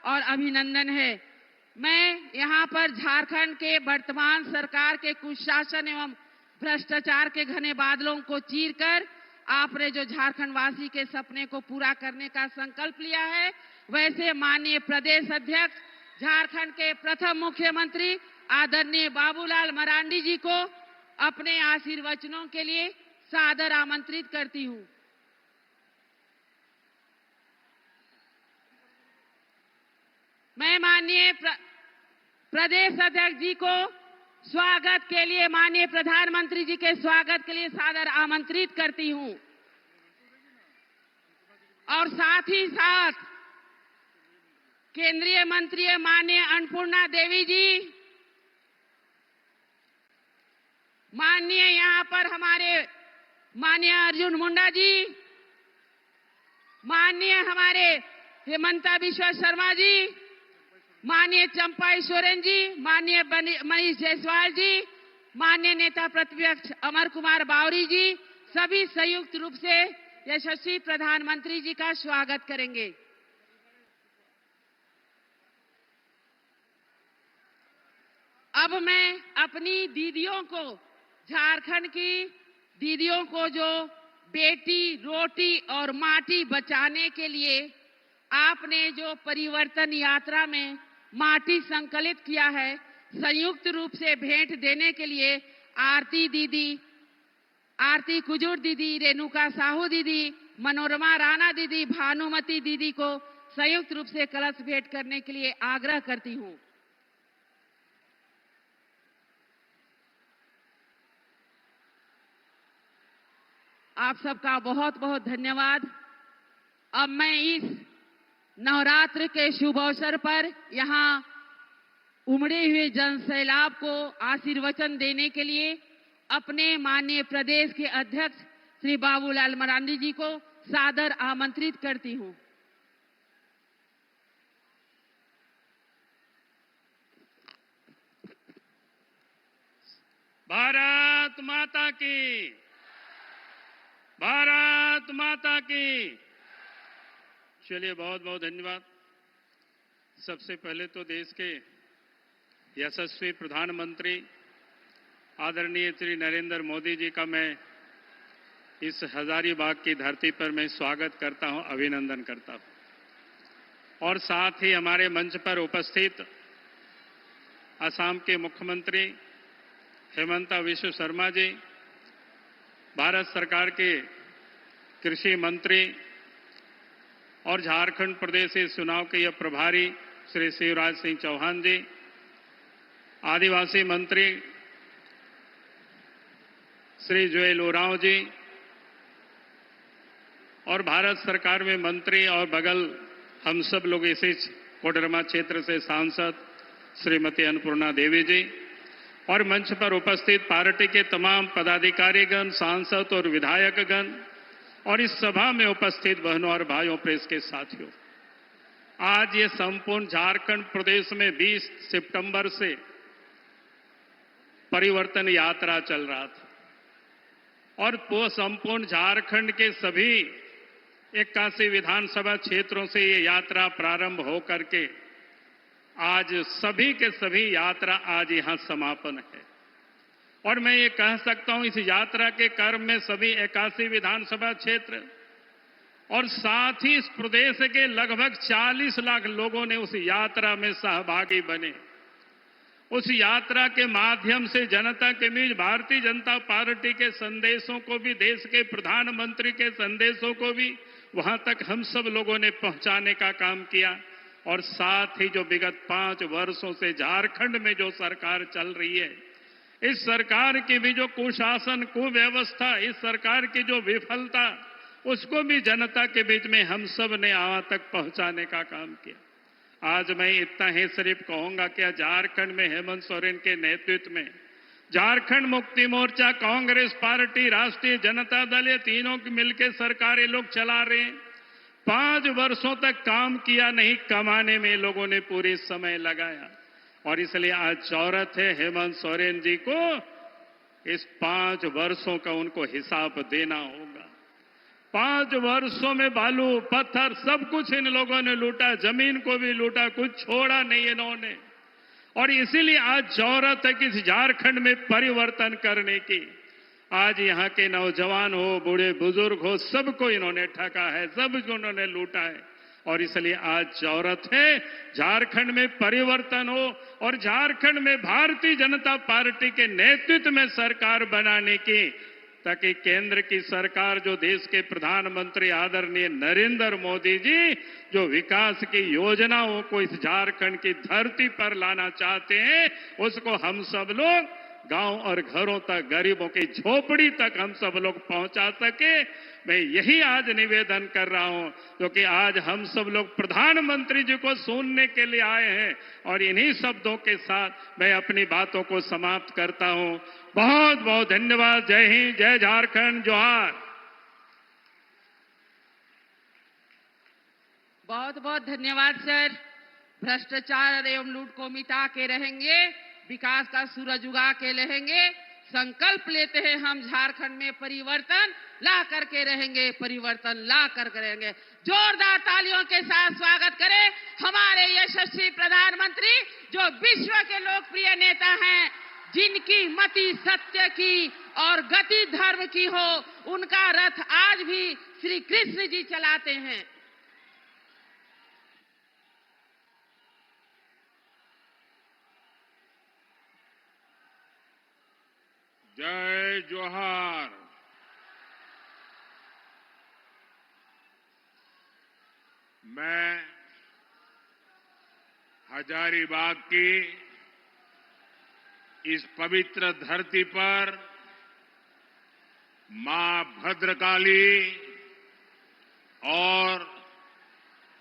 और अभिनंदन है। मैं यहाँ पर झारखंड के वर्तमान सरकार के कुशासन एवं भ्रष्टाचार के घने बादलों को चीरकर आपने जो झारखंड वासी के सपने को पूरा करने का संकल्प लिया है, वैसे माननीय प्रदेश अध्यक्ष झारखंड के प्रथम मुख्यमंत्री आदरणीय बाबूलाल मरांडी जी को अपने आशीर्वचनों के लिए सादर आमंत्रित करती हूँ। मैं माननीय प्रदेश अध्यक्ष जी को स्वागत के लिए, माननीय प्रधानमंत्री जी के स्वागत के लिए सादर आमंत्रित करती हूं। और साथ ही साथ केंद्रीय मंत्री माननीय अन्नपूर्णा देवी जी, माननीय यहां पर हमारे माननीय अर्जुन मुंडा जी, माननीय हमारे हेमंता बिश्वा शर्मा जी, माननीय चंपा सोरेन जी, माननीय मनीष जायसवाल जी, माननीय नेता प्रतिपक्ष अमर कुमार बावरी जी, सभी संयुक्त रूप से यशस्वी प्रधानमंत्री जी का स्वागत करेंगे। अब मैं अपनी दीदियों को, झारखंड की दीदियों को जो बेटी रोटी और माटी बचाने के लिए आपने जो परिवर्तन यात्रा में माटी संकलित किया है, संयुक्त रूप से भेंट देने के लिए आरती दीदी, आरती कुजूर दीदी, रेणुका साहू दीदी, मनोरमा राणा दीदी, भानुमति दीदी को संयुक्त रूप से कलश भेंट करने के लिए आग्रह करती हूं। आप सबका बहुत बहुत धन्यवाद। अब मैं इस नवरात्र के शुभ अवसर पर यहाँ उमड़े हुए जन सैलाब को आशीर्वचन देने के लिए अपने माननीय प्रदेश के अध्यक्ष श्री बाबूलाल मरांडी जी को सादर आमंत्रित करती हूँ। भारत माता की, भारत माता की। चलिए, बहुत बहुत धन्यवाद। सबसे पहले तो देश के यशस्वी प्रधानमंत्री आदरणीय श्री नरेंद्र मोदी जी का मैं इस हजारीबाग की धरती पर मैं स्वागत करता हूं, अभिनंदन करता हूं। और साथ ही हमारे मंच पर उपस्थित असम के मुख्यमंत्री हेमंता बिश्वा शर्मा जी, भारत सरकार के कृषि मंत्री और झारखंड प्रदेश से चुनाव के यह प्रभारी श्री शिवराज सिंह चौहान जी, आदिवासी मंत्री श्री जुएल ओरांव जी, और भारत सरकार में मंत्री और बगल हम सब लोग इसी कोडरमा क्षेत्र से सांसद श्रीमती अन्नपूर्णा देवी जी, और मंच पर उपस्थित पार्टी के तमाम पदाधिकारीगण, सांसद और विधायकगण, और इस सभा में उपस्थित बहनों और भाइयों, प्रेस के साथियों, आज ये संपूर्ण झारखंड प्रदेश में 20 सितंबर से परिवर्तन यात्रा चल रहा था और वो संपूर्ण झारखंड के सभी 81 विधानसभा क्षेत्रों से ये यात्रा प्रारंभ होकर के आज सभी के सभी यात्रा आज यहां समापन है। और मैं ये कह सकता हूं, इस यात्रा के क्रम में सभी 81 विधानसभा क्षेत्र और साथ ही इस प्रदेश के लगभग 40 लाख लोगों ने उस यात्रा में सहभागी बने। उस यात्रा के माध्यम से जनता के बीच भारतीय जनता पार्टी के संदेशों को भी, देश के प्रधानमंत्री के संदेशों को भी वहां तक हम सब लोगों ने पहुंचाने का काम किया। और साथ ही जो विगत 5 वर्षों से झारखंड में जो सरकार चल रही है, इस सरकार की भी जो कुशासन, कुव्यवस्था, इस सरकार की जो विफलता, उसको भी जनता के बीच में हम सब ने वहां तक पहुंचाने का काम किया। आज मैं इतना ही सिर्फ कहूंगा कि झारखंड में हेमंत सोरेन के नेतृत्व में झारखंड मुक्ति मोर्चा, कांग्रेस पार्टी, राष्ट्रीय जनता दल, ये तीनों की मिलकर सरकार ये लोग चला रहे हैं। 5 वर्षों तक काम किया नहीं, कमाने में लोगों ने पूरी समय लगाया। और इसलिए आज जरूरत है हेमंत सोरेन जी को इस 5 वर्षों का उनको हिसाब देना होगा। 5 वर्षों में बालू पत्थर सब कुछ इन लोगों ने लूटा, जमीन को भी लूटा, कुछ छोड़ा नहीं इन्होंने। और इसीलिए आज जरूरत है कि झारखंड में परिवर्तन करने की। आज यहाँ के नौजवान हो, बूढ़े बुजुर्ग हो, सबको इन्होंने ठगा है, सबको इन्होंने लूटा है। और इसलिए आज जरूरत है झारखंड में परिवर्तन हो और झारखंड में भारतीय जनता पार्टी के नेतृत्व में सरकार बनाने की, ताकि केंद्र की सरकार, जो देश के प्रधानमंत्री आदरणीय नरेंद्र मोदी जी जो विकास की योजनाओं को इस झारखंड की धरती पर लाना चाहते हैं, उसको हम सब लोग गांव और घरों तक, गरीबों की झोपड़ी तक हम सब लोग पहुंचा सके। मैं यही आज निवेदन कर रहा हूं, क्योंकि आज हम सब लोग प्रधानमंत्री जी को सुनने के लिए आए हैं। और इन्हीं शब्दों के साथ मैं अपनी बातों को समाप्त करता हूं। बहुत बहुत धन्यवाद। जय हिंद, जय झारखंड, जोहार। बहुत बहुत धन्यवाद सर। भ्रष्टाचार एवं लूट को मिटा के रहेंगे, विकास का सूरज उगा के रहेंगे। संकल्प लेते हैं हम झारखंड में परिवर्तन ला करके रहेंगे, परिवर्तन ला करके रहेंगे। जोरदार तालियों के साथ स्वागत करें हमारे यशस्वी प्रधानमंत्री, जो विश्व के लोकप्रिय नेता हैं, जिनकी मति सत्य की और गति धर्म की हो। उनका रथ आज भी श्री कृष्ण जी चलाते हैं। जय जोहार। मैं हजारीबाग की इस पवित्र धरती पर मां भद्रकाली और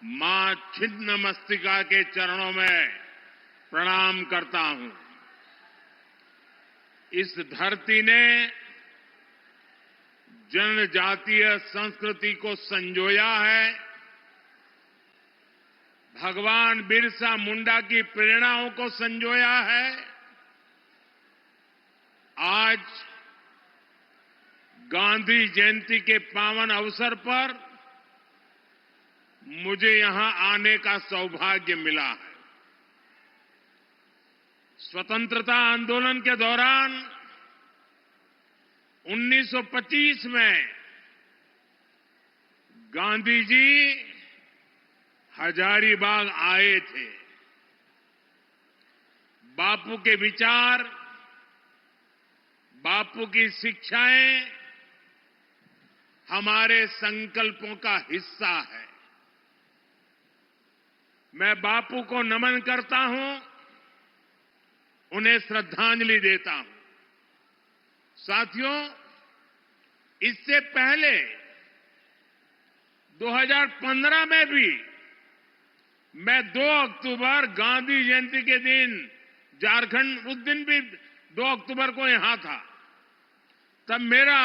मां छिन्नमस्तिका के चरणों में प्रणाम करता हूं। इस धरती ने जनजातीय संस्कृति को संजोया है। भगवान बिरसा मुंडा की प्रेरणाओं को संजोया है। आज गांधी जयंती के पावन अवसर पर मुझे यहां आने का सौभाग्य मिला है। स्वतंत्रता आंदोलन के दौरान 1925 में गांधी जी हजारीबाग आए थे। बापू के विचार, बापू की शिक्षाएं हमारे संकल्पों का हिस्सा है। मैं बापू को नमन करता हूं, उन्हें श्रद्धांजलि देता हूं। साथियों, इससे पहले 2015 में भी मैं 2 अक्टूबर गांधी जयंती के दिन झारखंड, उस दिन भी 2 अक्टूबर को यहां था। तब मेरा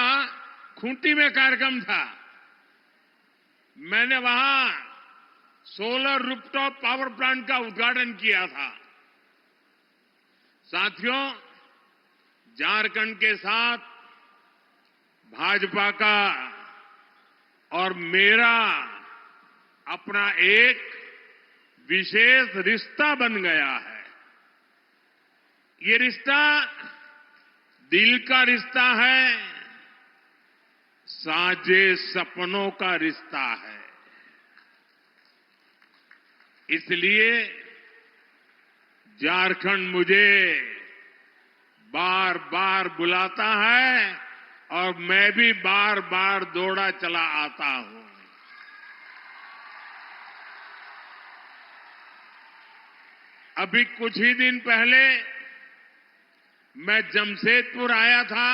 खूंटी में कार्यक्रम था। मैंने वहां सोलर रूफटॉप पावर प्लांट का उद्घाटन किया था। साथियों, झारखंड के साथ भाजपा का और मेरा अपना एक विशेष रिश्ता बन गया है। ये रिश्ता दिल का रिश्ता है, साझे सपनों का रिश्ता है। इसलिए झारखंड मुझे बार बार बुलाता है और मैं भी बार बार दौड़ा चला आता हूं। अभी कुछ ही दिन पहले मैं जमशेदपुर आया था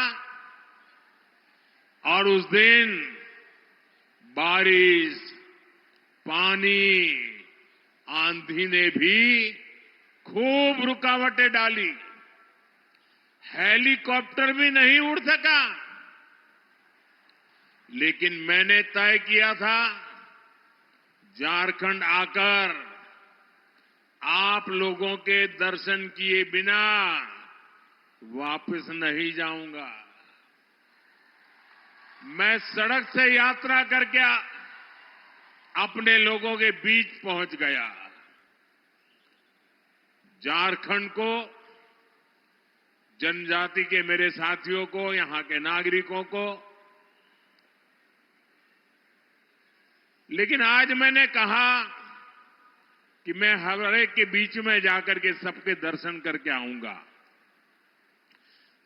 और उस दिन बारिश, पानी, आंधी ने भी खूब रुकावटें डाली। हेलीकॉप्टर भी नहीं उड़ सका। लेकिन मैंने तय किया था, झारखंड आकर आप लोगों के दर्शन किए बिना वापस नहीं जाऊंगा। मैं सड़क से यात्रा करके अपने लोगों के बीच पहुंच गया। झारखंड को, जनजाति के मेरे साथियों को, यहां के नागरिकों को, लेकिन आज मैंने कहा कि मैं हर एक के बीच में जाकर के सबके दर्शन करके आऊंगा।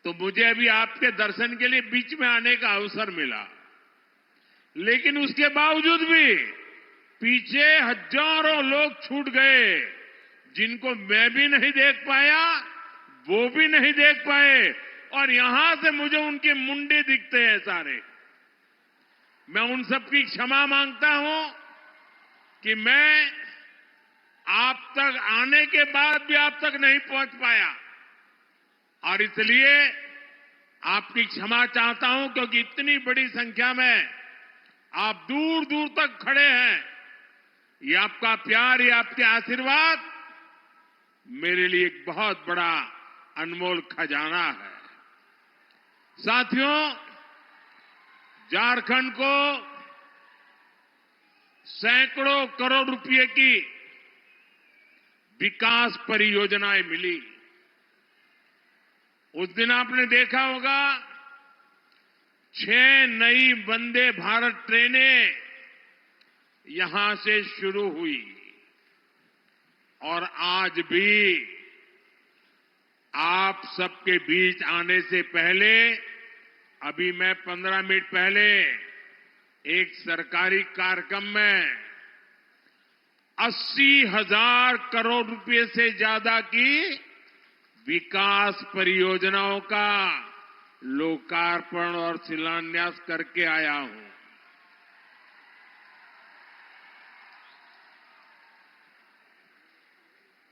तो मुझे अभी आपके दर्शन के लिए बीच में आने का अवसर मिला, लेकिन उसके बावजूद भी पीछे हजारों लोग छूट गए, जिनको मैं भी नहीं देख पाया, वो भी नहीं देख पाए, और यहां से मुझे उनके मुंडे दिखते हैं सारे। मैं उन सबकी क्षमा मांगता हूं कि मैं आप तक आने के बाद भी आप तक नहीं पहुंच पाया, और इसलिए आपकी क्षमा चाहता हूं, क्योंकि इतनी बड़ी संख्या में आप दूर दूर तक खड़े हैं। ये आपका प्यार, ये आपके आशीर्वाद मेरे लिए एक बहुत बड़ा अनमोल खजाना है। साथियों, झारखंड को सैकड़ों करोड़ रुपए की विकास परियोजनाएं मिली। उस दिन आपने देखा होगा 6 नई वंदे भारत ट्रेनें यहां से शुरू हुई, और आज भी आप सबके बीच आने से पहले, अभी मैं 15 मिनट पहले एक सरकारी कार्यक्रम में 80,000 करोड़ रुपए से ज्यादा की विकास परियोजनाओं का लोकार्पण और शिलान्यास करके आया हूं।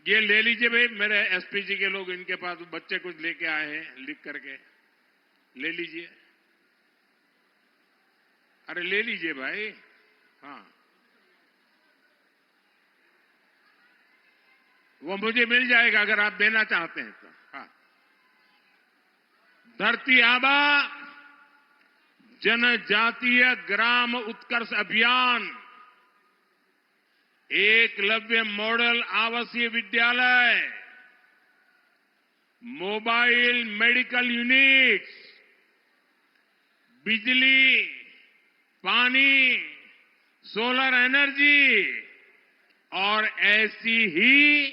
ये ले लीजिए भाई, मेरे एसपीजी के लोग, इनके पास बच्चे कुछ लेके आए हैं लिख करके, ले लीजिए। अरे ले लीजिए भाई। हाँ, वो मुझे मिल जाएगा अगर आप देना चाहते हैं तो। हाँ, धरती आबा जनजातीय ग्राम उत्कर्ष अभियान, एकलव्य मॉडल आवासीय विद्यालय, मोबाइल मेडिकल यूनिट्स, बिजली, पानी, सोलर एनर्जी और ऐसी ही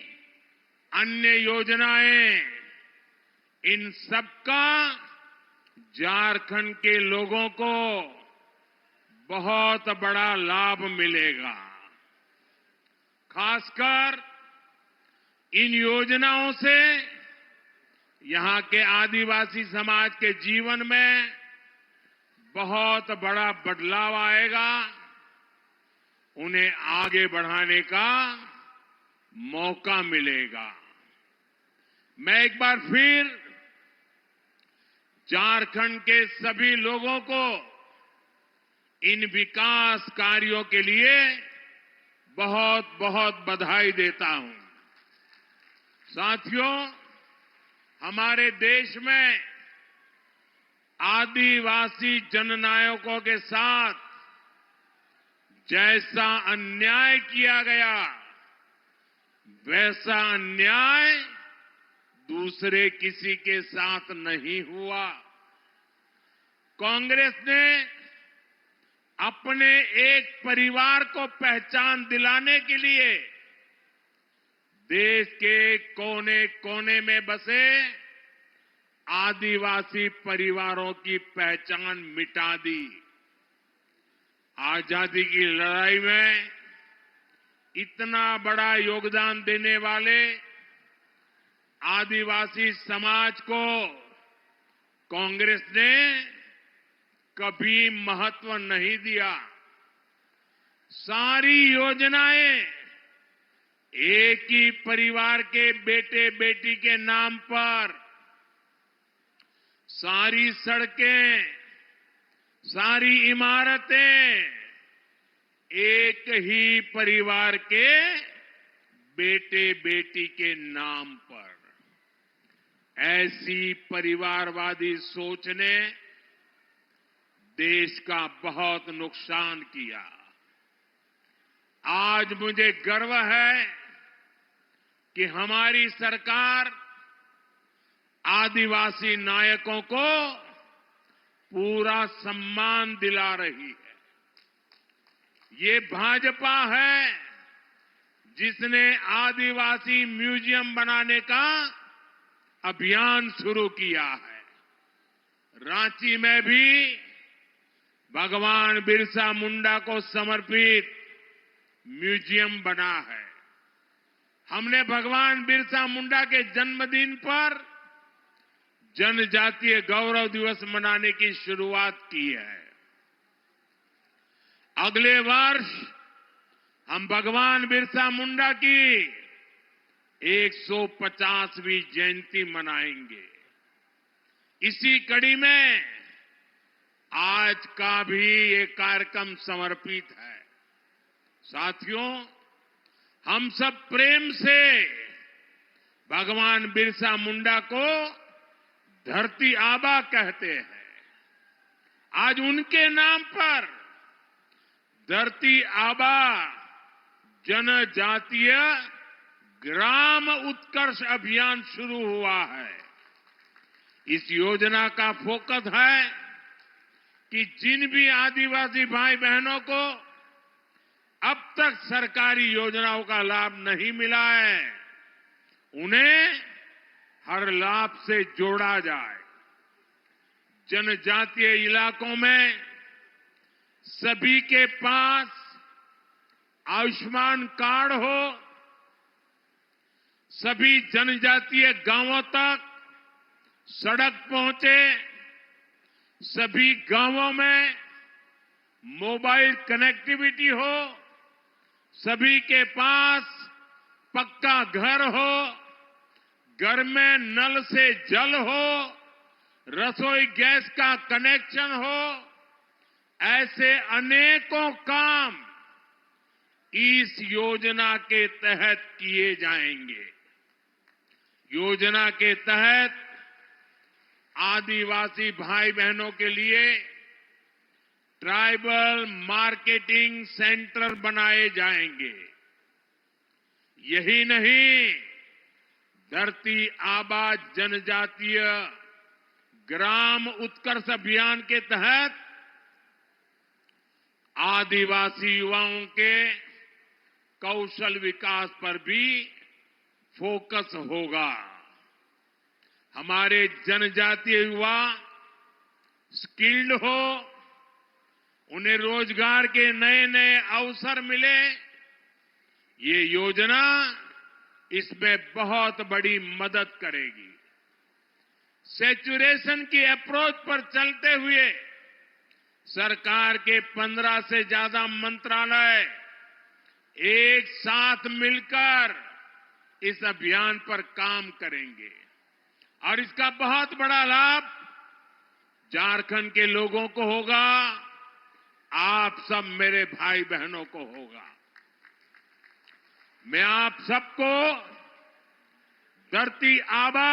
अन्य योजनाएं, इन सबका झारखंड के लोगों को बहुत बड़ा लाभ मिलेगा। खासकर इन योजनाओं से यहां के आदिवासी समाज के जीवन में बहुत बड़ा बदलाव आएगा, उन्हें आगे बढ़ाने का मौका मिलेगा। मैं एक बार फिर झारखंड के सभी लोगों को इन विकास कार्यों के लिए बहुत बहुत बधाई देता हूं। साथियों, हमारे देश में आदिवासी जननायकों के साथ जैसा अन्याय किया गया, वैसा अन्याय दूसरे किसी के साथ नहीं हुआ। कांग्रेस ने अपने एक परिवार को पहचान दिलाने के लिए देश के कोने कोने में बसे आदिवासी परिवारों की पहचान मिटा दी। आजादी की लड़ाई में इतना बड़ा योगदान देने वाले आदिवासी समाज को कांग्रेस ने कभी महत्व नहीं दिया। सारी योजनाएं एक ही परिवार के बेटे बेटी के नाम पर, सारी सड़कें, सारी इमारतें एक ही परिवार के बेटे बेटी के नाम पर। ऐसी परिवारवादी सोच ने देश का बहुत नुकसान किया। आज मुझे गर्व है कि हमारी सरकार आदिवासी नायकों को पूरा सम्मान दिला रही है। ये भाजपा है जिसने आदिवासी म्यूजियम बनाने का अभियान शुरू किया है। रांची में भी भगवान बिरसा मुंडा को समर्पित म्यूजियम बना है। हमने भगवान बिरसा मुंडा के जन्मदिन पर जनजातीय गौरव दिवस मनाने की शुरुआत की है। अगले वर्ष हम भगवान बिरसा मुंडा की 150वीं जयंती मनाएंगे। इसी कड़ी में आज का भी ये कार्यक्रम समर्पित है। साथियों, हम सब प्रेम से भगवान बिरसा मुंडा को धरती आबा कहते हैं। आज उनके नाम पर धरती आबा जनजातीय ग्राम उत्कर्ष अभियान शुरू हुआ है। इस योजना का फोकस है कि जिन भी आदिवासी भाई बहनों को अब तक सरकारी योजनाओं का लाभ नहीं मिला है, उन्हें हर लाभ से जोड़ा जाए। जनजातीय इलाकों में सभी के पास आयुष्मान कार्ड हो, सभी जनजातीय गांवों तक सड़क पहुंचे, सभी गांवों में मोबाइल कनेक्टिविटी हो, सभी के पास पक्का घर हो, घर में नल से जल हो, रसोई गैस का कनेक्शन हो, ऐसे अनेकों काम इस योजना के तहत किए जाएंगे। योजना के तहत आदिवासी भाई बहनों के लिए ट्राइबल मार्केटिंग सेंटर बनाए जाएंगे। यही नहीं, धरती आबा जनजातीय ग्राम उत्कर्ष अभियान के तहत आदिवासी युवाओं के कौशल विकास पर भी फोकस होगा। हमारे जनजातीय युवा स्किल्ड हो, उन्हें रोजगार के नए नए अवसर मिले, ये योजना इसमें बहुत बड़ी मदद करेगी। सैचुरेशन की अप्रोच पर चलते हुए सरकार के 15 से ज्यादा मंत्रालय एक साथ मिलकर इस अभियान पर काम करेंगे और इसका बहुत बड़ा लाभ झारखंड के लोगों को होगा, आप सब मेरे भाई बहनों को होगा। मैं आप सबको धरती आबा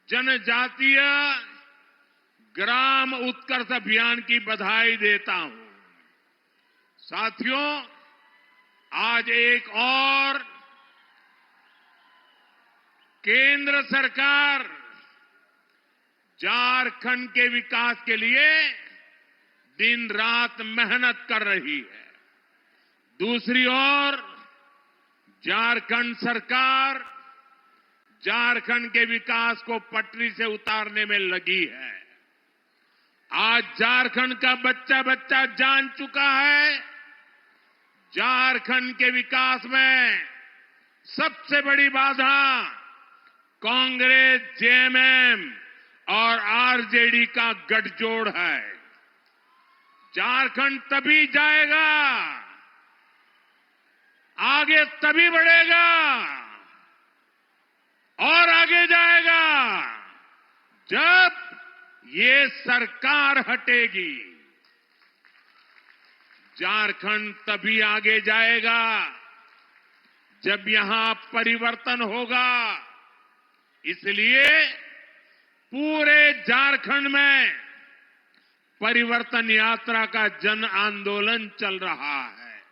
जनजातीय ग्राम उत्कर्ष अभियान की बधाई देता हूं। साथियों, आज एक और केंद्र सरकार झारखंड के विकास के लिए दिन रात मेहनत कर रही है। दूसरी ओर झारखंड सरकार झारखंड के विकास को पटरी से उतारने में लगी है। आज झारखंड का बच्चा बच्चा जान चुका है, झारखंड के विकास में सबसे बड़ी बाधा कांग्रेस, जेएमएम और आरजेडी का गठजोड़ है। झारखंड तभी जाएगा, आगे तभी बढ़ेगा और आगे जाएगा जब ये सरकार हटेगी। झारखंड तभी आगे जाएगा जब यहां परिवर्तन होगा। इसलिए पूरे झारखंड में परिवर्तन यात्रा का जन आंदोलन चल रहा है।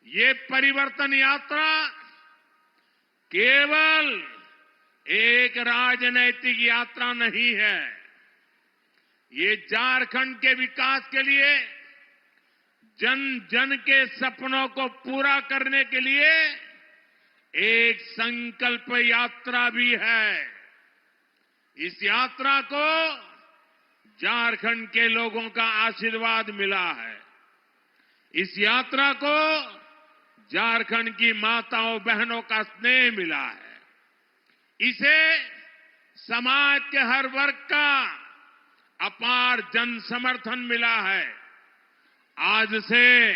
ये परिवर्तन यात्रा केवल एक राजनैतिक यात्रा नहीं है। ये झारखंड के विकास के लिए, जन जन के सपनों को पूरा करने के लिए एक संकल्प यात्रा भी है। इस यात्रा को झारखंड के लोगों का आशीर्वाद मिला है। इस यात्रा को झारखंड की माताओं बहनों का स्नेह मिला है। इसे समाज के हर वर्ग का अपार जन समर्थन मिला है। आज से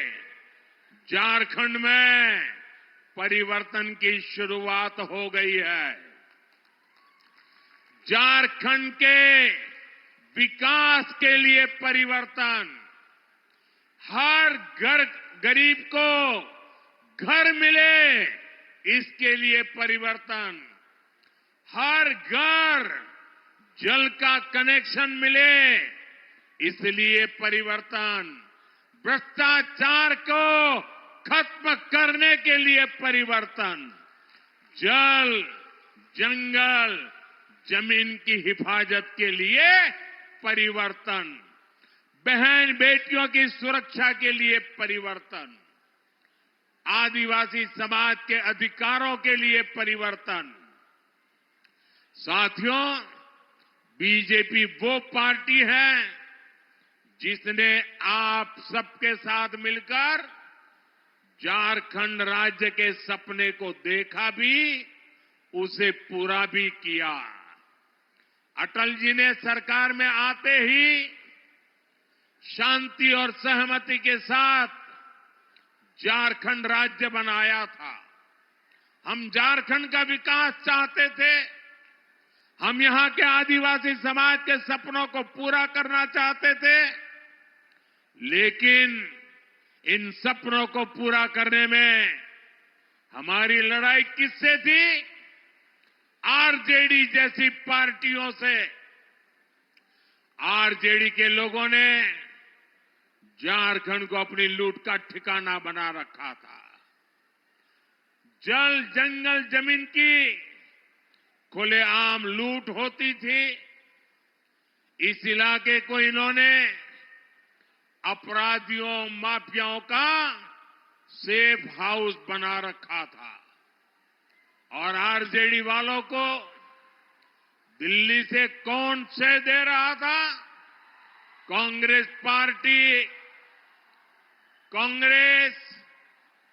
झारखंड में परिवर्तन की शुरुआत हो गई है। झारखंड के विकास के लिए परिवर्तन, हर घर गरीब को घर मिले इसके लिए परिवर्तन, हर घर जल का कनेक्शन मिले इसलिए परिवर्तन, भ्रष्टाचार को खत्म करने के लिए परिवर्तन, जल, जंगल, जमीन की हिफाजत के लिए परिवर्तन, बहन बेटियों की सुरक्षा के लिए परिवर्तन, आदिवासी समाज के अधिकारों के लिए परिवर्तन। साथियों, बीजेपी वो पार्टी है जिसने आप सबके साथ मिलकर झारखंड राज्य के सपने को देखा भी, उसे पूरा भी किया। अटल जी ने सरकार में आते ही शांति और सहमति के साथ झारखंड राज्य बनाया था। हम झारखंड का विकास चाहते थे। हम यहां के आदिवासी समाज के सपनों को पूरा करना चाहते थे। लेकिन इन सपनों को पूरा करने में हमारी लड़ाई किससे थी? आरजेडी जैसी पार्टियों से। आरजेडी के लोगों ने झारखंड को अपनी लूट का ठिकाना बना रखा था। जल, जंगल, जमीन की खुलेआम लूट होती थी। इस इलाके को इन्होंने अपराधियों, माफियाओं का सेफ हाउस बना रखा था। और आरजेडी वालों को दिल्ली से कौन से दे रहा था? कांग्रेस पार्टी। कांग्रेस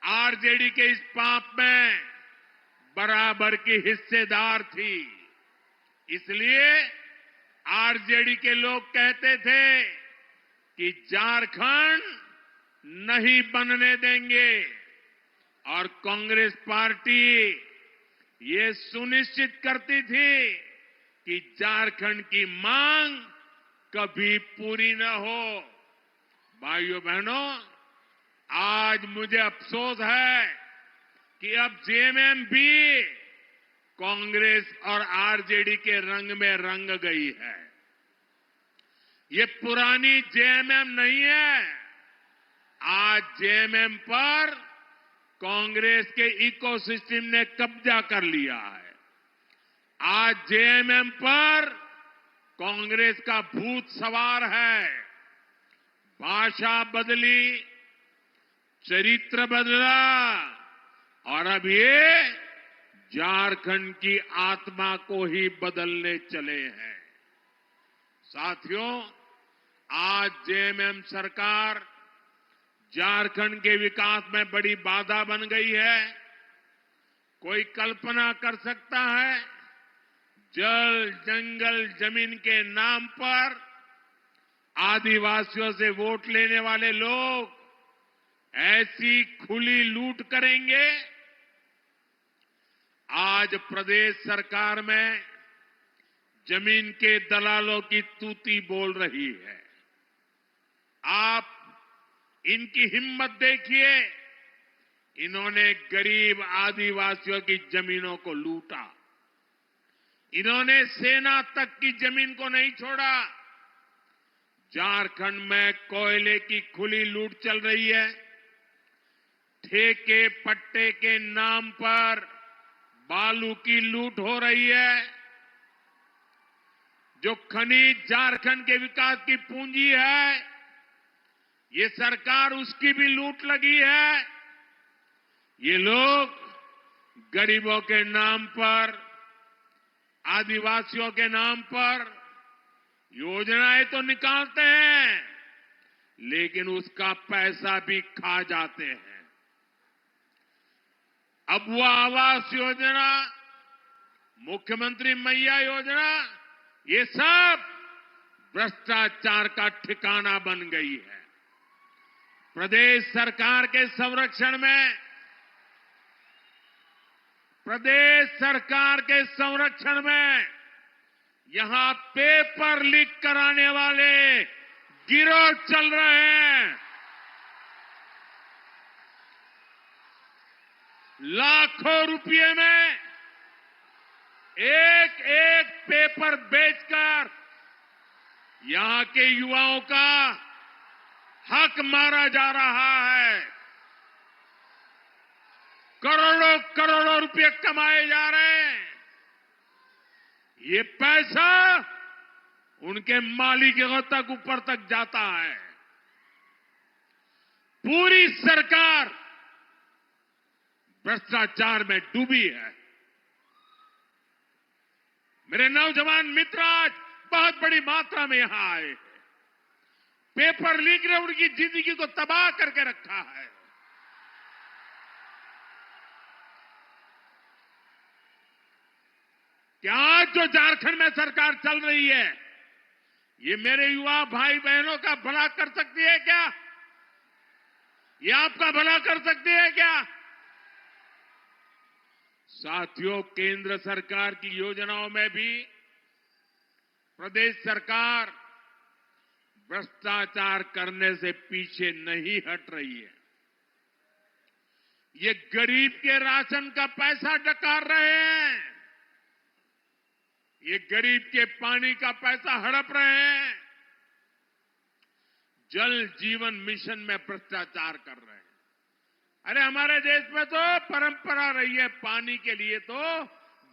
आरजेडी के इस पाप में बराबर की हिस्सेदार थी। इसलिए आरजेडी के लोग कहते थे कि झारखंड नहीं बनने देंगे, और कांग्रेस पार्टी ये सुनिश्चित करती थी कि झारखंड की मांग कभी पूरी न हो। भाइयों बहनों, आज मुझे अफसोस है कि अब जेएमएम भी कांग्रेस और आरजेडी के रंग में रंग गई है। ये पुरानी जेएमएम नहीं है। आज जेएमएम पर कांग्रेस के इकोसिस्टम ने कब्जा कर लिया है। आज जेएमएम पर कांग्रेस का भूत सवार है। भाषा बदली, चरित्र बदला, और अब ये झारखंड की आत्मा को ही बदलने चले हैं। साथियों, आज जेएमएम सरकार झारखंड के विकास में बड़ी बाधा बन गई है। कोई कल्पना कर सकता है, जल, जंगल, जमीन के नाम पर आदिवासियों से वोट लेने वाले लोग ऐसी खुली लूट करेंगे? आज प्रदेश सरकार में जमीन के दलालों की तूती बोल रही है। आप इनकी हिम्मत देखिए। इन्होंने गरीब आदिवासियों की जमीनों को लूटा। इन्होंने सेना तक की जमीन को नहीं छोड़ा। झारखंड में कोयले की खुली लूट चल रही है। ठेके पट्टे के नाम पर बालू की लूट हो रही है। जो खनिज झारखंड के विकास की पूंजी है, ये सरकार उसकी भी लूट लगी है। ये लोग गरीबों के नाम पर, आदिवासियों के नाम पर योजनाएं तो निकालते हैं, लेकिन उसका पैसा भी खा जाते हैं। अब वो आवास योजना, मुख्यमंत्री मैया योजना, ये सब भ्रष्टाचार का ठिकाना बन गई है। प्रदेश सरकार के संरक्षण में यहां पेपर लीक कराने वाले गिरोह चल रहे हैं। लाखों रुपए में एक एक पेपर बेचकर यहां के युवाओं का हक मारा जा रहा है। करोड़ों करोड़ों रुपए कमाए जा रहे हैं। ये पैसा उनके मालिकों तक ऊपर तक जाता है। पूरी सरकार भ्रष्टाचार में डूबी है। मेरे नौजवान मित्र आज बहुत बड़ी मात्रा में यहां आए हैं। पेपर लीक ने उनकी जिंदगी को तबाह करके रखा है। क्या आज जो झारखंड में सरकार चल रही है, ये मेरे युवा भाई बहनों का भला कर सकती है क्या? ये आपका भला कर सकती है क्या? साथियों, केंद्र सरकार की योजनाओं में भी प्रदेश सरकार भ्रष्टाचार करने से पीछे नहीं हट रही है। ये गरीब के राशन का पैसा डकार रहे हैं। ये गरीब के पानी का पैसा हड़प रहे हैं। जल जीवन मिशन में भ्रष्टाचार कर रहे हैं। अरे हमारे देश में तो परंपरा रही है, पानी के लिए तो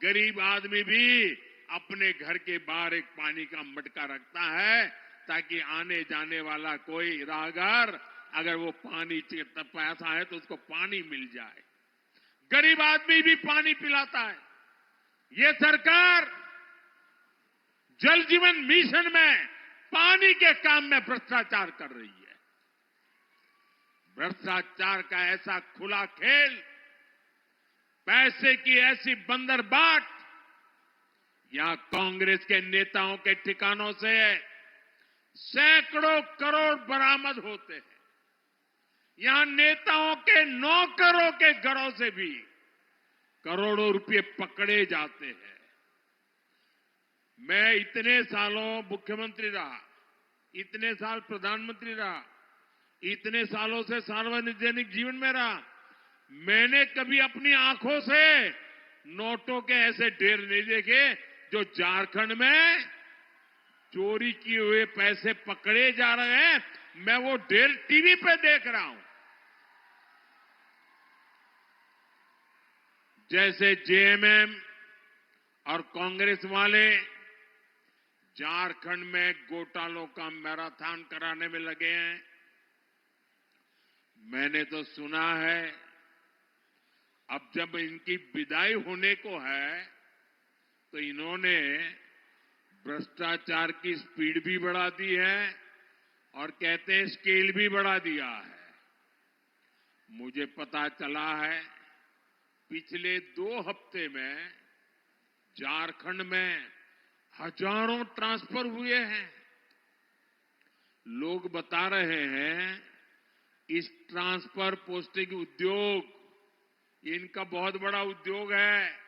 गरीब आदमी भी अपने घर के बाहर एक पानी का मटका रखता है, ताकि आने जाने वाला कोई राहगीर अगर वो पानी प्यासा है तो उसको पानी मिल जाए। गरीब आदमी भी पानी पिलाता है। ये सरकार जल जीवन मिशन में पानी के काम में भ्रष्टाचार कर रही है। भ्रष्टाचार का ऐसा खुला खेल, पैसे की ऐसी बंदरबाट, यहां कांग्रेस के नेताओं के ठिकानों से सैकड़ों करोड़ बरामद होते हैं। यहां नेताओं के नौकरों के घरों से भी करोड़ों रुपए पकड़े जाते हैं। मैं इतने सालों मुख्यमंत्री रहा, इतने साल प्रधानमंत्री रहा, इतने सालों से सार्वजनिक जीवन में रहा, मैंने कभी अपनी आंखों से नोटों के ऐसे ढेर नहीं देखे जो झारखंड में चोरी किए हुए पैसे पकड़े जा रहे हैं। मैं वो ढेर टीवी पे देख रहा हूं। जैसे जेएमएम और कांग्रेस वाले झारखंड में घोटालों का मैराथन कराने में लगे हैं। मैंने तो सुना है अब जब इनकी विदाई होने को है तो इन्होंने भ्रष्टाचार की स्पीड भी बढ़ा दी है और कहते हैं स्केल भी बढ़ा दिया है। मुझे पता चला है पिछले 2 हफ्ते में झारखंड में हजारों ट्रांसफर हुए हैं। लोग बता रहे हैं इस ट्रांसफर पोस्टिंग उद्योग इनका बहुत बड़ा उद्योग है।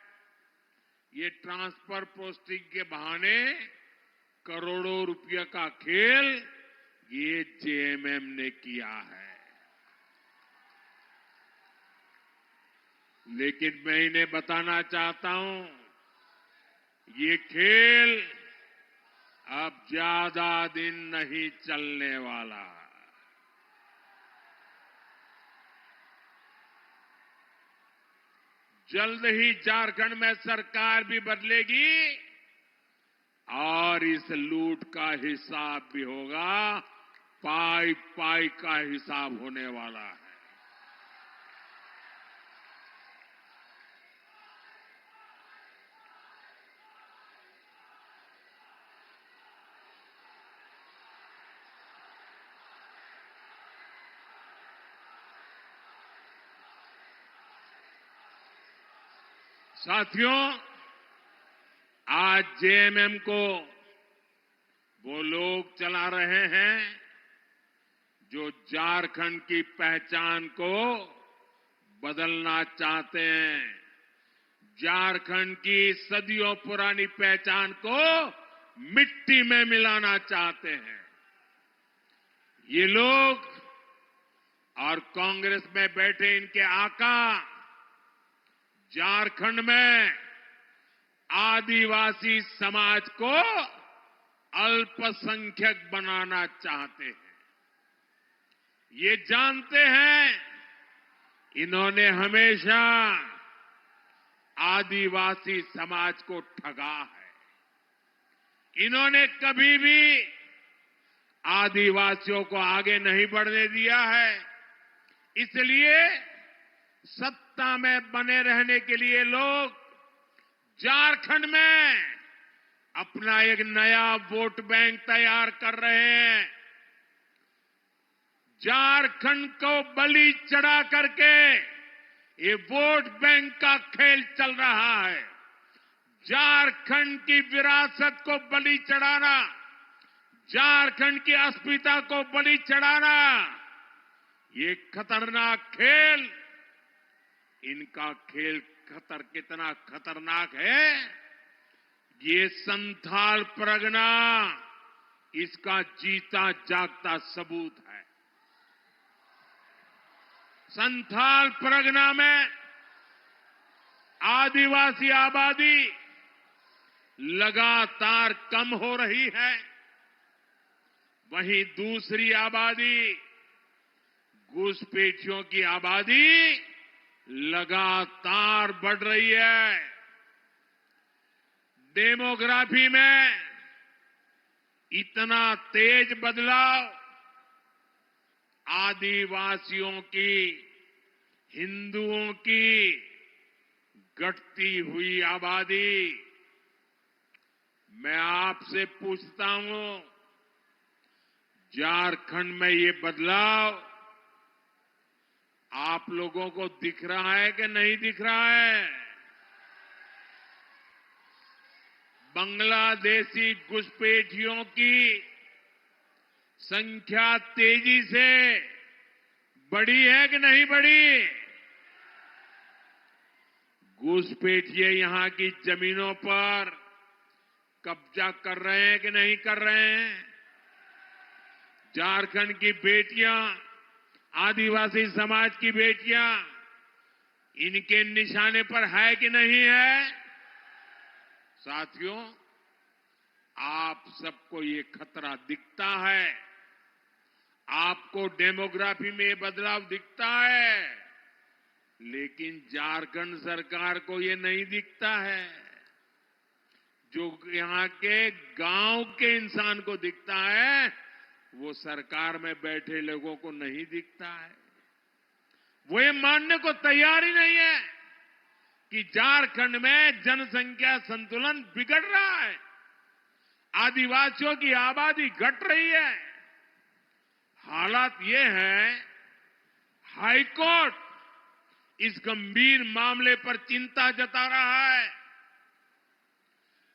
ये ट्रांसफर पोस्टिंग के बहाने करोड़ों रुपया का खेल ये जेएमएम ने किया है। लेकिन मैं इन्हें बताना चाहता हूं, ये खेल अब ज्यादा दिन नहीं चलने वाला। जल्द ही झारखंड में सरकार भी बदलेगी और इस लूट का हिसाब भी होगा। पाई पाई का हिसाब होने वाला है। साथियों, आज जेएमएम को वो लोग चला रहे हैं जो झारखंड की पहचान को बदलना चाहते हैं। झारखंड की सदियों पुरानी पहचान को मिट्टी में मिलाना चाहते हैं। ये लोग और कांग्रेस में बैठे इनके आका झारखंड में आदिवासी समाज को अल्पसंख्यक बनाना चाहते हैं। ये जानते हैं इन्होंने हमेशा आदिवासी समाज को ठगा है। इन्होंने कभी भी आदिवासियों को आगे नहीं बढ़ने दिया है। इसलिए सत्ता में बने रहने के लिए लोग झारखंड में अपना एक नया वोट बैंक तैयार कर रहे हैं। झारखंड को बलि चढ़ा करके ये वोट बैंक का खेल चल रहा है। झारखंड की विरासत को बलि चढ़ाना, झारखंड की अस्मिता को बलि चढ़ाना, ये खतरनाक खेल, इनका खेल कितना खतरनाक है, ये संथाल परगना इसका जीता जागता सबूत है। संथाल परगना में आदिवासी आबादी लगातार कम हो रही है। वहीं दूसरी आबादी, घुसपैठियों की आबादी लगातार बढ़ रही है। डेमोग्राफी में इतना तेज बदलाव आदिवासियों की, हिंदुओं की घटती हुई आबादी। मैं आपसे पूछता हूं, झारखंड में ये बदलाव आप लोगों को दिख रहा है कि नहीं दिख रहा है? बांग्लादेशी घुसपैठियों की संख्या तेजी से बढ़ी है कि नहीं बढ़ी? घुसपैठिए यहां की जमीनों पर कब्जा कर रहे हैं कि नहीं कर रहे हैं? झारखंड की बेटियां, आदिवासी समाज की बेटियां इनके निशाने पर है कि नहीं है? साथियों, आप सबको ये खतरा दिखता है। आपको डेमोग्राफी में ये बदलाव दिखता है, लेकिन झारखंड सरकार को ये नहीं दिखता है। जो यहां के गांव के इंसान को दिखता है, वो सरकार में बैठे लोगों को नहीं दिखता है। वो ये मानने को तैयार ही नहीं है कि झारखंड में जनसंख्या संतुलन बिगड़ रहा है, आदिवासियों की आबादी घट रही है। हालात ये है, हाईकोर्ट इस गंभीर मामले पर चिंता जता रहा है,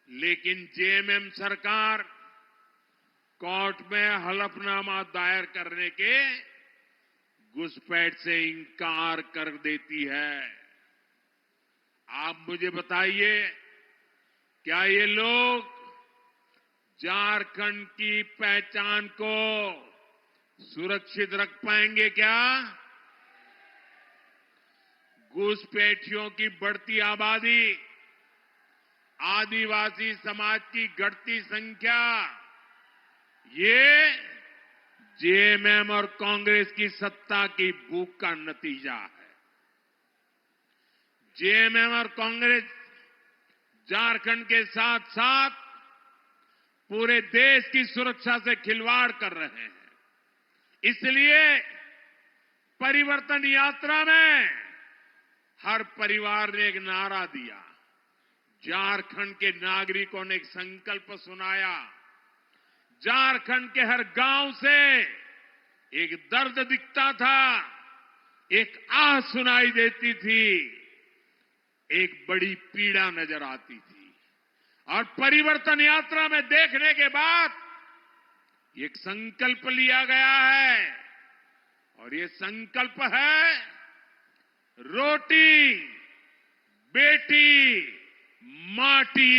लेकिन जेएमएम सरकार कोर्ट में हलफनामा दायर करने के घुसपैठ से इंकार कर देती है। आप मुझे बताइए, क्या ये लोग झारखंड की पहचान को सुरक्षित रख पाएंगे क्या? घुसपैठियों की बढ़ती आबादी, आदिवासी समाज की घटती संख्या ये जेएमएम और कांग्रेस की सत्ता की भूख का नतीजा है। जेएमएम और कांग्रेस झारखंड के साथ साथ पूरे देश की सुरक्षा से खिलवाड़ कर रहे हैं। इसलिए परिवर्तन यात्रा में हर परिवार ने एक नारा दिया, झारखंड के नागरिकों ने एक संकल्प सुनाया, झारखंड के हर गांव से एक दर्द दिखता था, एक आह सुनाई देती थी, एक बड़ी पीड़ा नजर आती थी। और परिवर्तन यात्रा में देखने के बाद एक संकल्प लिया गया है, और ये संकल्प है रोटी, बेटी, माटी,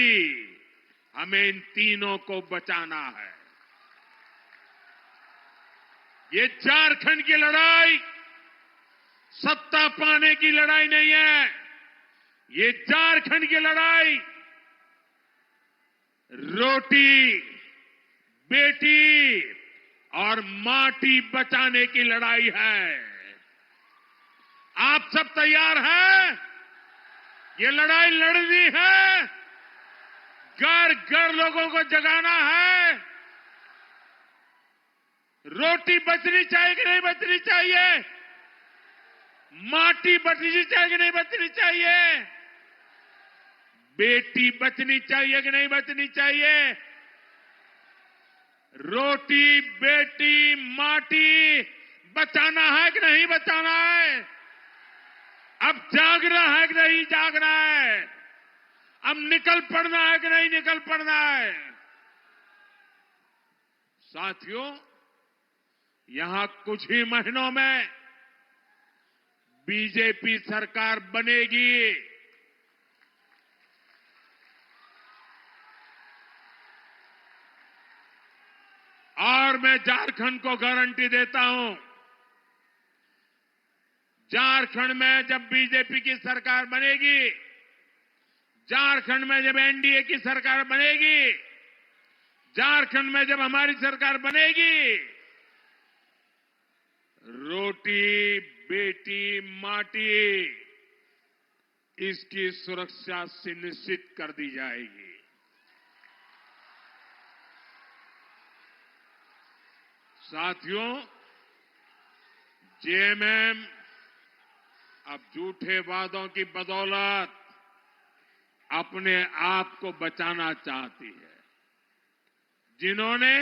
हमें इन तीनों को बचाना है। ये झारखंड की लड़ाई सत्ता पाने की लड़ाई नहीं है, ये झारखंड की लड़ाई रोटी, बेटी और माटी बचाने की लड़ाई है। आप सब तैयार हैं? ये लड़ाई लड़नी है, घर घर लोगों को जगाना है। रोटी बचनी चाहिए कि नहीं बचनी चाहिए? माटी बचनी चाहिए कि नहीं बचनी चाहिए? बेटी बचनी चाहिए कि नहीं बचनी चाहिए? रोटी, बेटी, माटी बचाना है कि नहीं बचाना है? अब जागना है कि नहीं जागना है? अब निकल पड़ना है कि नहीं निकल पड़ना है? साथियों, यहां कुछ ही महीनों में बीजेपी सरकार बनेगी। और मैं झारखंड को गारंटी देता हूं, झारखंड में जब बीजेपी की सरकार बनेगी, झारखंड में जब एनडीए की सरकार बनेगी, झारखंड में जब हमारी सरकार बनेगी, रोटी, बेटी, माटी, इसकी सुरक्षा सुनिश्चित कर दी जाएगी। साथियों, जेएमएम अब झूठे वादों की बदौलत अपने आप को बचाना चाहती है। जिन्होंने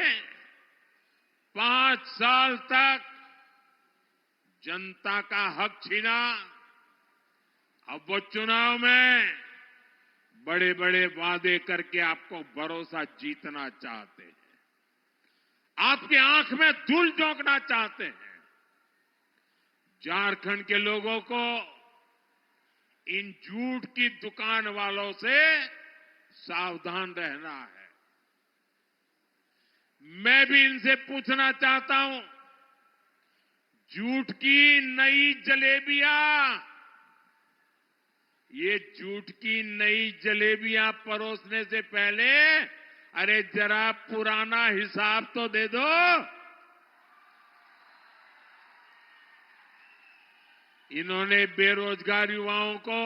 5 साल तक जनता का हक छीना, अब वो चुनाव में बड़े बड़े वादे करके आपको भरोसा जीतना चाहते हैं, आपकी आंख में धूल झोंकना चाहते हैं। झारखंड के लोगों को इन झूठ की दुकान वालों से सावधान रहना है। मैं भी इनसे पूछना चाहता हूं, झूठ की नई जलेबियां, ये झूठ की नई जलेबियां परोसने से पहले अरे जरा पुराना हिसाब तो दे दो। इन्होंने बेरोजगार युवाओं को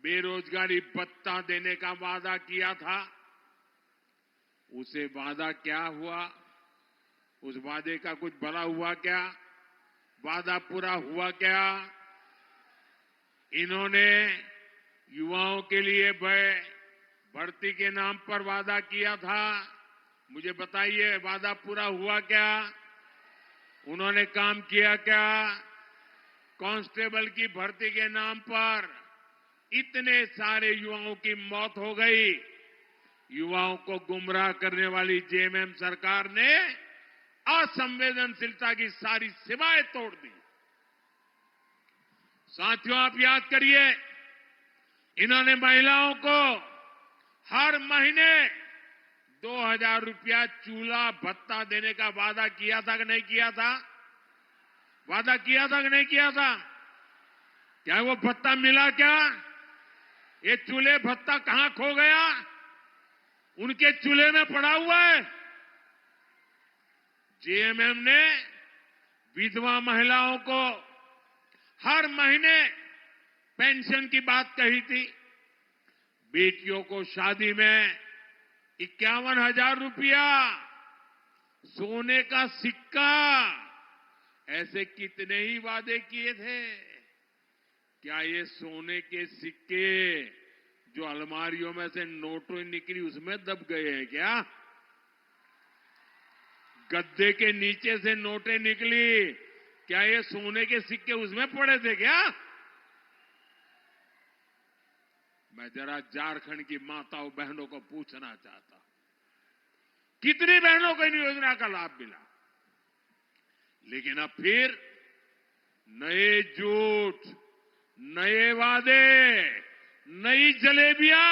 बेरोजगारी भत्ता देने का वादा किया था, उसे वादा क्या हुआ? उस वादे का कुछ भला हुआ क्या? वादा पूरा हुआ क्या? इन्होंने युवाओं के लिए भर्ती के नाम पर वादा किया था, मुझे बताइए वादा पूरा हुआ क्या? उन्होंने काम किया क्या? कांस्टेबल की भर्ती के नाम पर इतने सारे युवाओं की मौत हो गई। युवाओं को गुमराह करने वाली जेएमएम सरकार ने असंवेदनशीलता की सारी सीमाएं तोड़ दी। साथियों, आप याद करिए, इन्होंने महिलाओं को हर महीने 2000 रुपया चूल्हा भत्ता देने का वादा किया था कि नहीं किया था? वादा किया था कि नहीं किया था? क्या वो भत्ता मिला क्या? ये चूल्हे भत्ता कहां खो गया? उनके चूल्हे में पड़ा हुआ है। जेएमएम ने विधवा महिलाओं को हर महीने पेंशन की बात कही थी। बेटियों को शादी में 51,000 रुपया, सोने का सिक्का, ऐसे कितने ही वादे किए थे। क्या ये सोने के सिक्के जो अलमारियों में से नोटों निकली उसमें दब गए हैं क्या? गद्दे के नीचे से नोटें निकली, क्या ये सोने के सिक्के उसमें पड़े थे क्या? मैं जरा झारखंड की माताओं बहनों को पूछना चाहता हूं, कितनी बहनों को इन योजना का लाभ मिला? लेकिन अब फिर नए झूठ, नए वादे, नई जलेबियां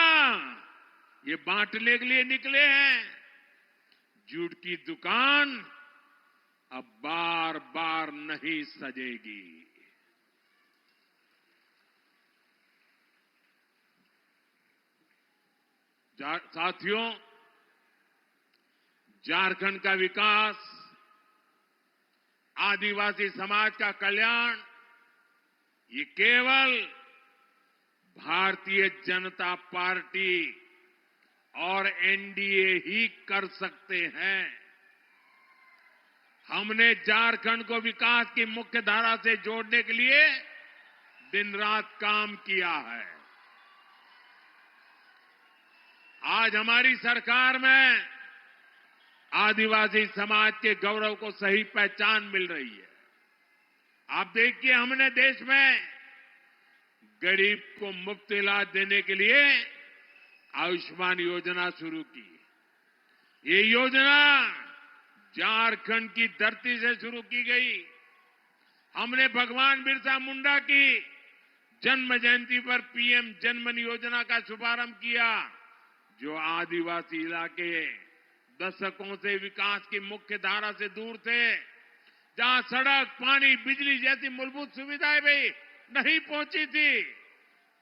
ये बांटने के लिए निकले हैं। झूठ की दुकान अब बार बार नहीं सजेगी। साथियों, झारखंड का विकास, आदिवासी समाज का कल्याण, ये केवल भारतीय जनता पार्टी और एनडीए ही कर सकते हैं। हमने झारखंड को विकास की मुख्य धारा से जोड़ने के लिए दिन रात काम किया है। आज हमारी सरकार में आदिवासी समाज के गौरव को सही पहचान मिल रही है। आप देखिए, हमने देश में गरीब को मुफ्त इलाज देने के लिए आयुष्मान योजना शुरू की। ये योजना झारखंड की धरती से शुरू की गई। हमने भगवान बिरसा मुंडा की जन्म जयंती पर पीएम जनमन योजना का शुभारंभ किया, जो आदिवासी इलाके दशकों से विकास की मुख्य धारा से दूर थे, जहां सड़क, पानी, बिजली जैसी मूलभूत सुविधाएं भी नहीं पहुंची थी।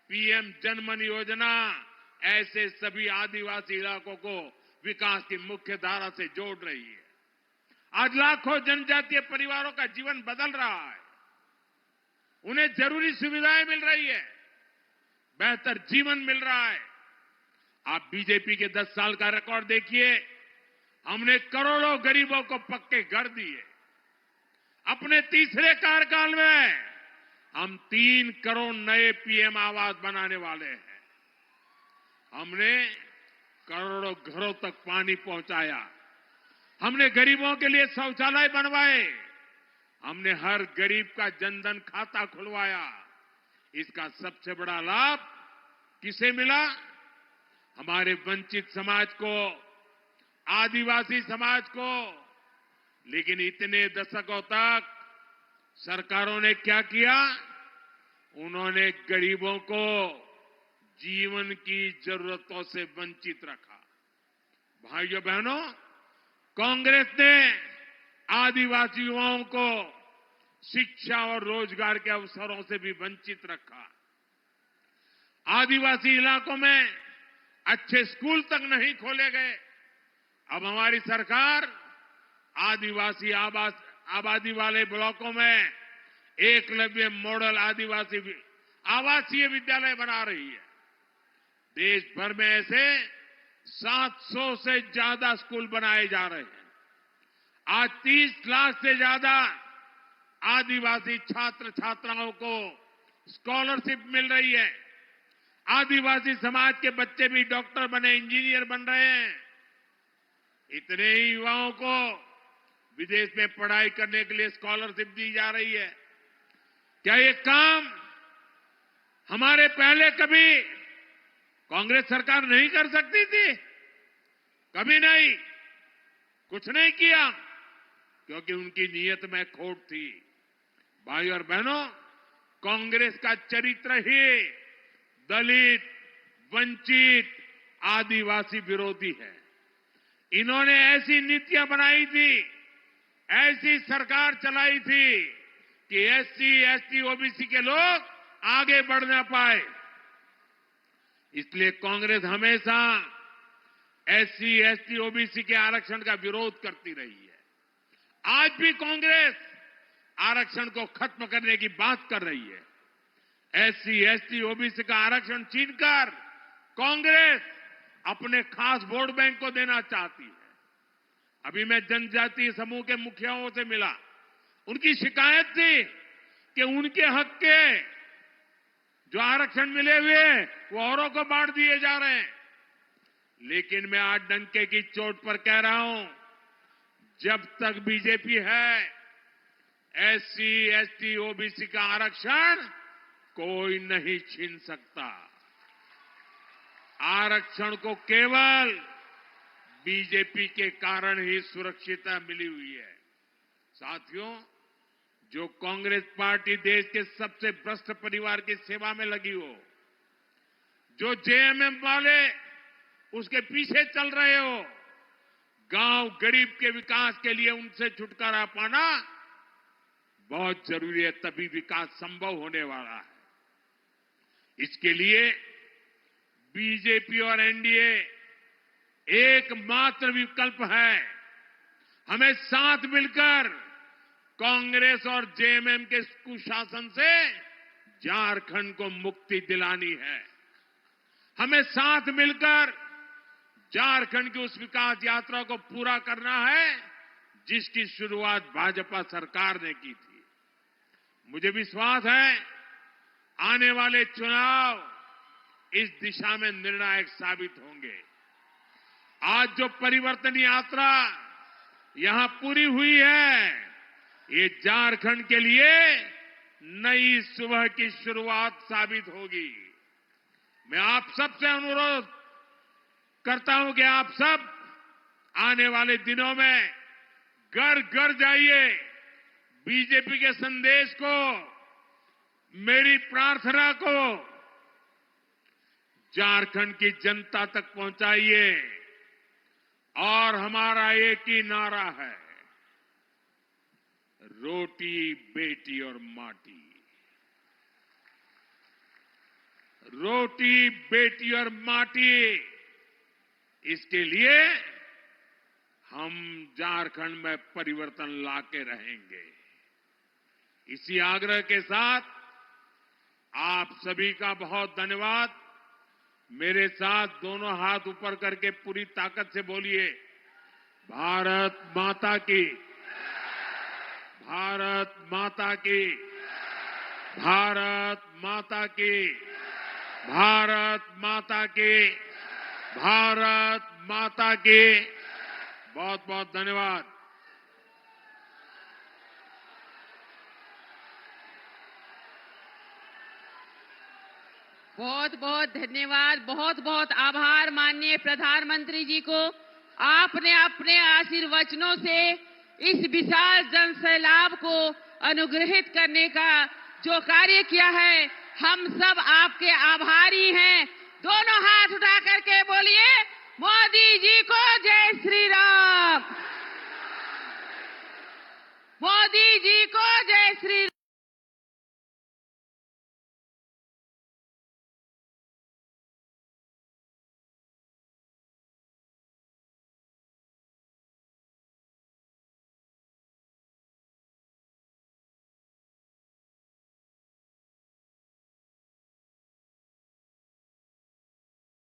पीएम जनमन योजना ऐसे सभी आदिवासी इलाकों को विकास की मुख्य धारा से जोड़ रही है। आज लाखों जनजातीय परिवारों का जीवन बदल रहा है। उन्हें जरूरी सुविधाएं मिल रही है, बेहतर जीवन मिल रहा है। आप बीजेपी के 10 साल का रिकॉर्ड देखिए। हमने करोड़ों गरीबों को पक्के घर दिए। अपने तीसरे कार्यकाल में हम 3 करोड़ नए पीएम आवास बनाने वाले हैं। हमने करोड़ों घरों तक पानी पहुंचाया। हमने गरीबों के लिए शौचालय बनवाए। हमने हर गरीब का जनधन खाता खुलवाया। इसका सबसे बड़ा लाभ किसे मिला? हमारे वंचित समाज को, आदिवासी समाज को। लेकिन इतने दशकों तक सरकारों ने क्या किया? उन्होंने गरीबों को जीवन की जरूरतों से वंचित रखा। भाइयों बहनों, कांग्रेस ने आदिवासी युवाओं को शिक्षा और रोजगार के अवसरों से भी वंचित रखा। आदिवासी इलाकों में अच्छे स्कूल तक नहीं खोले गए। अब हमारी सरकार आदिवासी आबादी वाले ब्लॉकों में एकलव्य मॉडल आदिवासी आवासीय विद्यालय बना रही है। देश भर में ऐसे 700 से ज्यादा स्कूल बनाए जा रहे हैं। आज 30 लाख से ज्यादा आदिवासी छात्र छात्राओं को स्कॉलरशिप मिल रही है। आदिवासी समाज के बच्चे भी डॉक्टर बने, इंजीनियर बन रहे हैं। इतने ही युवाओं को विदेश में पढ़ाई करने के लिए स्कॉलरशिप दी जा रही है। क्या ये काम हमारे पहले कभी कांग्रेस सरकार नहीं कर सकती थी? कभी नहीं, कुछ नहीं किया, क्योंकि उनकी नीयत में खोट थी। भाई और बहनों, कांग्रेस का चरित्र ही दलित, वंचित, आदिवासी विरोधी है। इन्होंने ऐसी नीतियां बनाई थी, ऐसी सरकार चलाई थी कि एससी, एसटी, ओबीसी के लोग आगे बढ़ ना पाए। इसलिए कांग्रेस हमेशा एससी, एसटी, ओबीसी के आरक्षण का विरोध करती रही है। आज भी कांग्रेस आरक्षण को खत्म करने की बात कर रही है। एससी, एसटी, ओबीसी का आरक्षण छीनकर कांग्रेस अपने खास वोट बैंक को देना चाहती है। अभी मैं जनजातीय समूह के मुखियाओं से मिला, उनकी शिकायत थी कि उनके हक के जो आरक्षण मिले हुए वो औरों को बांट दिए जा रहे हैं। लेकिन मैं आज डंके की चोट पर कह रहा हूं, जब तक बीजेपी है, एससी, एसटी, ओबीसी का आरक्षण कोई नहीं छीन सकता। आरक्षण को केवल बीजेपी के कारण ही सुरक्षितता मिली हुई है। साथियों, जो कांग्रेस पार्टी देश के सबसे भ्रष्ट परिवार की सेवा में लगी हो, जो जेएमएम वाले उसके पीछे चल रहे हो, गांव गरीब के विकास के लिए उनसे छुटकारा पाना बहुत जरूरी है, तभी विकास संभव होने वाला है। इसके लिए बीजेपी और एनडीए एकमात्र विकल्प है। हमें साथ मिलकर कांग्रेस और जेएमएम के कुशासन से झारखंड को मुक्ति दिलानी है। हमें साथ मिलकर झारखंड की उस विकास यात्रा को पूरा करना है जिसकी शुरुआत भाजपा सरकार ने की थी। मुझे विश्वास है आने वाले चुनाव इस दिशा में निर्णायक साबित होंगे। आज जो परिवर्तन यात्रा यहां पूरी हुई है, ये झारखंड के लिए नई सुबह की शुरुआत साबित होगी। मैं आप सबसे अनुरोध करता हूं कि आप सब आने वाले दिनों में घर घर जाइए, बीजेपी के संदेश को, मेरी प्रार्थना को झारखंड की जनता तक पहुंचाइए। और हमारा एक ही नारा है, रोटी, बेटी और माटी। रोटी, बेटी और माटी, इसके लिए हम झारखंड में परिवर्तन लाके रहेंगे। इसी आग्रह के साथ आप सभी का बहुत धन्यवाद। मेरे साथ दोनों हाथ ऊपर करके पूरी ताकत से बोलिए, भारत माता की, भारत माता की, भारत माता की, भारत माता की, भारत माता की। बहुत बहुत धन्यवाद। बहुत बहुत धन्यवाद, बहुत बहुत आभार माननीय प्रधानमंत्री जी को। आपने अपने आशीर्वचनों से इस विशाल जनसैलाब को अनुग्रहित करने का जो कार्य किया है, हम सब आपके आभारी हैं। दोनों हाथ उठा करके बोलिए, मोदी जी को जय श्री राम, मोदी जी को